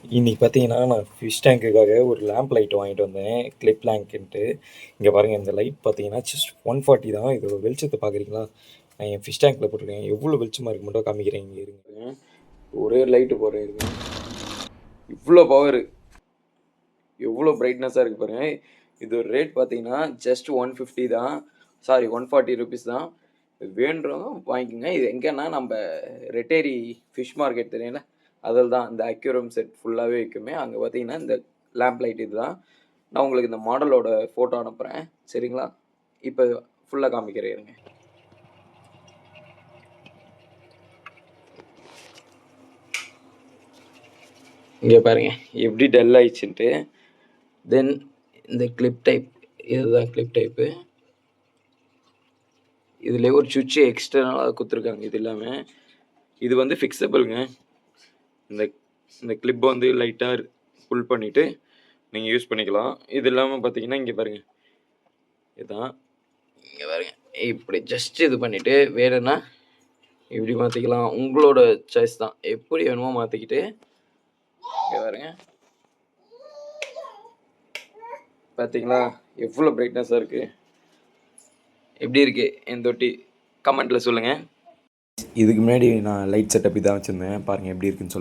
இன்றைக்கி பார்த்தீங்கன்னா, நான் ஃபிஷ் டேங்க்குக்காக ஒரு லேம்ப் லைட் வாங்கிட்டு வந்தேன். கிளிப் லேங்க்குன்ட்டு. இங்கே பாருங்க இந்த லைட் பார்த்தீங்கன்னா, ஜஸ்ட் 140 தான். இதோட வெளிச்சத்த பார்க்குறீங்களா? நான் என் ஃபிஷ் டேங்க்ல போட்டுருக்கேன். எவ்வளோ வெளிச்சமா இருக்கு மட்டும் காமிக்கிறேன். இங்க இருங்க. ஒரே லைட்டு போடுறேன் இருங்க. இவ்வளோ பவரு. எவ்வளோ பிரைட்னஸா இருக்கு பாருங்க. இதோட ரேட் பார்த்தீங்கன்னா, ஜஸ்ட் 150 தான். சாரி ₹140 தான். வேணுன்றவங்க வாங்கிக்கோங்க. இது எங்கன்னா நம்ப ரெட்டேரி ஃபிஷ் மார்க்கெட் தெரியும்ல? அதில தான் இந்த அக்வேரியம் செட் ஃபுல்லாவே விக்குமே. அங்க பார்த்தீங்கன்னா, இந்த லேம்ப் லைட் இதுதான். நான் உங்களுக்கு இந்த மாடலோட ஃபோட்டோ அனுப்புறேன். சரிங்களா? இப்ப ஃபுல்லா காமிக்கிறேன் இருங்க. இங்க பாருங்க. எப்படி டல் ஆயிடுச்சுன்ட்டு. தென் இந்த கிளிப் டைப் இதுதான் கிளிப் டைப்பு. இதுலயே ஒரு சுவிட்ச் எக்ஸ்டர்னலா குடுத்துருக்காங்க இது எல்லாமே. இது வந்து ஃபிக்ஸபிள்ங்க. இந்த இந்த கிளிப் வந்து லைட்டா புல் பண்ணிட்டு நீங்க யூஸ் பண்ணிக்கலாம். இது இல்லாம பார்த்தீங்கன்னா, இங்க பாருங்க. இதான். இங்க பாருங்க. இப்படி ஜஸ்ட் இது பண்ணிட்டு வேணும்னா இப்படி மாத்திக்கலாம். உங்களோட சாய்ஸ் தான். எப்படி வேணுமோ மாத்திக்கிட்டு இங்க பாருங்க. பார்த்தீங்களா? எவ்வளோ பிரைட்னஸா இருக்கு. எப்படி இருக்கு என் தொட்டி? கமெண்ட்ல சொல்லுங்க. இதுக்கு முன்னாடி நான் லைட் செட்டப் இதான் வச்சிருந்தேன். பாருங்க எப்படி இருக்குன்னு சொல்லுங்க.